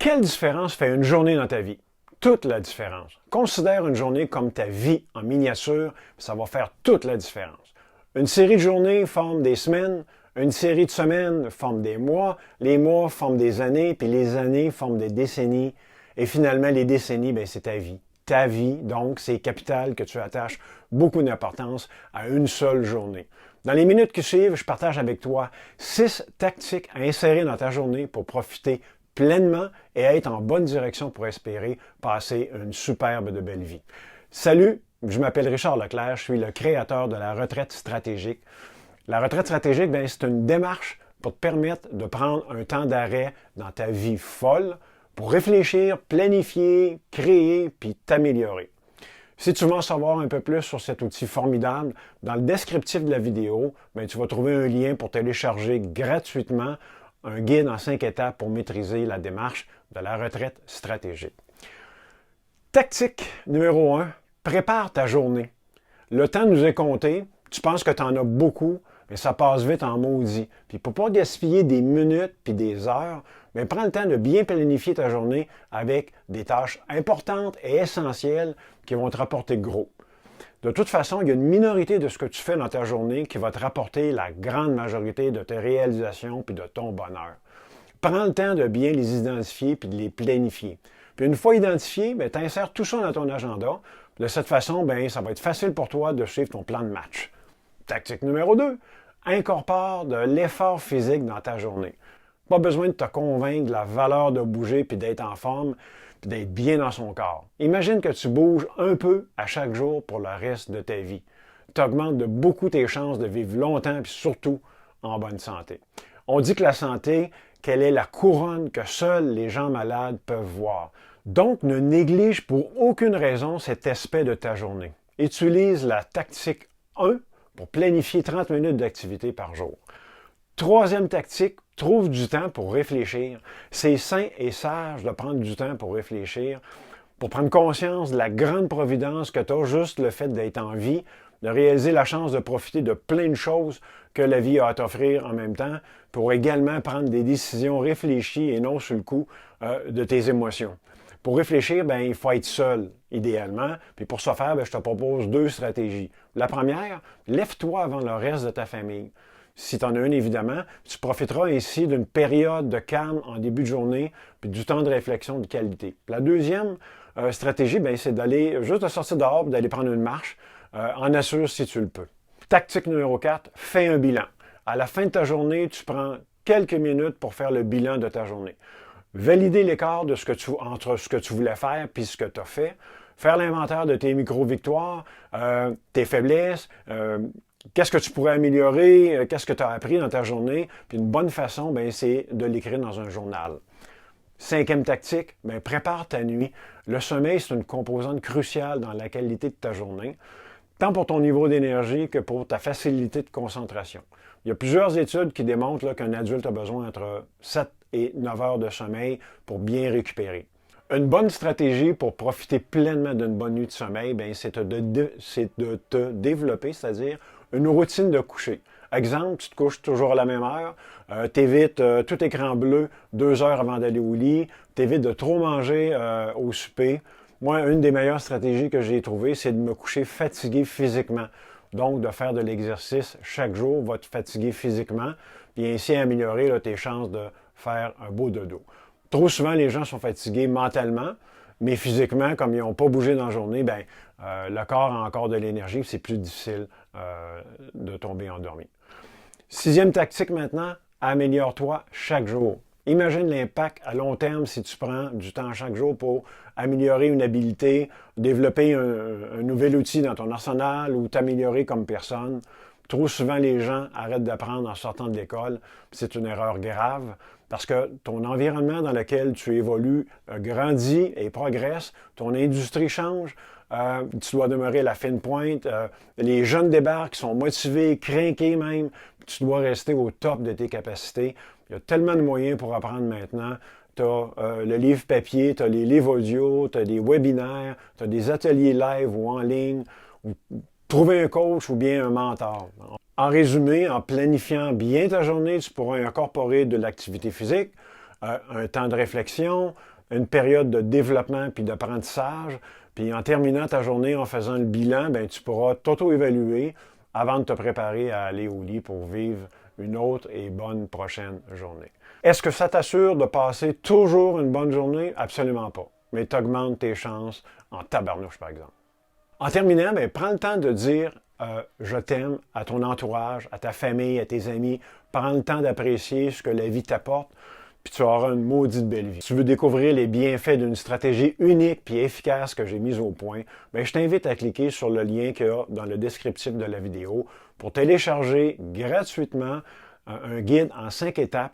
Quelle différence fait une journée dans ta vie? Toute la différence. Considère une journée comme ta vie en miniature, ça va faire toute la différence. Une série de journées forme des semaines, une série de semaines forme des mois, les mois forment des années, puis les années forment des décennies, et finalement les décennies, ben, c'est ta vie. Ta vie, donc, c'est capital que tu attaches beaucoup d'importance à une seule journée. Dans les minutes qui suivent, je partage avec toi 6 tactiques à insérer dans ta journée pour profiter pleinement et être en bonne direction pour espérer passer une superbe de belle vie. Salut, je m'appelle Richard Leclerc, je suis le créateur de la retraite stratégique. La retraite stratégique, bien, c'est une démarche pour te permettre de prendre un temps d'arrêt dans ta vie folle pour réfléchir, planifier, créer puis t'améliorer. Si tu veux en savoir un peu plus sur cet outil formidable, dans le descriptif de la vidéo, bien, tu vas trouver un lien pour télécharger gratuitement un guide en 5 étapes pour maîtriser la démarche de la retraite stratégique. Tactique numéro 1, prépare ta journée. Le temps nous est compté, tu penses que tu en as beaucoup, mais ça passe vite en maudit. Puis pour ne pas gaspiller des minutes puis des heures, mais prends le temps de bien planifier ta journée avec des tâches importantes et essentielles qui vont te rapporter gros. De toute façon, il y a une minorité de ce que tu fais dans ta journée qui va te rapporter la grande majorité de tes réalisations puis de ton bonheur. Prends le temps de bien les identifier puis de les planifier. Puis une fois identifié, tu insères tout ça dans ton agenda. De cette façon, ça va être facile pour toi de suivre ton plan de match. Tactique numéro 2, incorpore de l'effort physique dans ta journée. Pas besoin de te convaincre de la valeur de bouger puis d'être en forme puis d'être bien dans son corps. Imagine que tu bouges un peu à chaque jour pour le reste de ta vie. Tu augmentes de beaucoup tes chances de vivre longtemps puis surtout en bonne santé. On dit que la santé, qu'elle est la couronne que seuls les gens malades peuvent voir. Donc, ne néglige pour aucune raison cet aspect de ta journée. Utilise la tactique 1 pour planifier 30 minutes d'activité par jour. Troisième tactique, trouve du temps pour réfléchir. C'est sain et sage de prendre du temps pour réfléchir, pour prendre conscience de la grande providence que tu as, juste le fait d'être en vie, de réaliser la chance de profiter de plein de choses que la vie a à t'offrir en même temps, pour également prendre des décisions réfléchies et non sur le coup de tes émotions. Pour réfléchir, il faut être seul, idéalement. Puis pour ce faire, je te propose 2 stratégies. La première, lève-toi avant le reste de ta famille. Si tu en as une, évidemment, tu profiteras ainsi d'une période de calme en début de journée, puis du temps de réflexion de qualité. La deuxième stratégie, c'est d'aller juste de sortir dehors, d'aller prendre une marche, en assure si tu le peux. Tactique numéro 4, fais un bilan. À la fin de ta journée, tu prends quelques minutes pour faire le bilan de ta journée. Valider l'écart entre ce que tu voulais faire puis ce que tu as fait. Faire l'inventaire de tes micro-victoires, tes faiblesses, qu'est-ce que tu pourrais améliorer, qu'est-ce que tu as appris dans ta journée. Puis une bonne façon, c'est de l'écrire dans un journal. 5e tactique, prépare ta nuit. Le sommeil, c'est une composante cruciale dans la qualité de ta journée, tant pour ton niveau d'énergie que pour ta facilité de concentration. Il y a plusieurs études qui démontrent qu'un adulte a besoin entre 7 et 9 heures de sommeil pour bien récupérer. Une bonne stratégie pour profiter pleinement d'une bonne nuit de sommeil, c'est de te développer, c'est-à-dire une routine de coucher. Exemple, tu te couches toujours à la même heure, t'évites tout écran bleu 2 heures avant d'aller au lit, t'évites de trop manger au souper. Moi, une des meilleures stratégies que j'ai trouvées, c'est de me coucher fatigué physiquement. Donc, de faire de l'exercice chaque jour va te fatiguer physiquement, et ainsi améliorer tes chances de faire un beau dodo. Trop souvent, les gens sont fatigués mentalement, mais physiquement, comme ils n'ont pas bougé dans la journée, le corps a encore de l'énergie, c'est plus difficile de tomber endormi. 6e tactique maintenant, améliore-toi chaque jour. Imagine l'impact à long terme si tu prends du temps chaque jour pour améliorer une habilité, développer un nouvel outil dans ton arsenal ou t'améliorer comme personne. Trop souvent, les gens arrêtent d'apprendre en sortant de l'école. C'est une erreur grave parce que ton environnement dans lequel tu évolues grandit et progresse. Ton industrie change. Tu dois demeurer à la fine pointe. Les jeunes débarquent, qui sont motivés, crinqués même. Tu dois rester au top de tes capacités. Il y a tellement de moyens pour apprendre maintenant. Tu as le livre papier, tu as les livres audio, tu as des webinaires, tu as des ateliers live ou en ligne. Trouver un coach ou bien un mentor. En résumé, en planifiant bien ta journée, tu pourras incorporer de l'activité physique, un temps de réflexion, une période de développement puis d'apprentissage. Puis en terminant ta journée, en faisant le bilan, ben, tu pourras t'auto-évaluer avant de te préparer à aller au lit pour vivre une autre et bonne prochaine journée. Est-ce que ça t'assure de passer toujours une bonne journée? Absolument pas. Mais tu augmentes tes chances en tabarnouche, par exemple. En terminant, ben, prends le temps de dire je t'aime à ton entourage, à ta famille, à tes amis. Prends le temps d'apprécier ce que la vie t'apporte, puis tu auras une maudite belle vie. Si tu veux découvrir les bienfaits d'une stratégie unique et efficace que j'ai mise au point, ben, je t'invite à cliquer sur le lien qu'il y a dans le descriptif de la vidéo pour télécharger gratuitement un guide en 5 étapes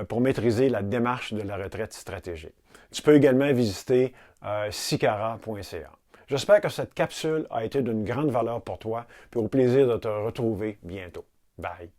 pour maîtriser la démarche de la retraite stratégique. Tu peux également visiter sicara.ca. J'espère que cette capsule a été d'une grande valeur pour toi, puis au plaisir de te retrouver bientôt. Bye!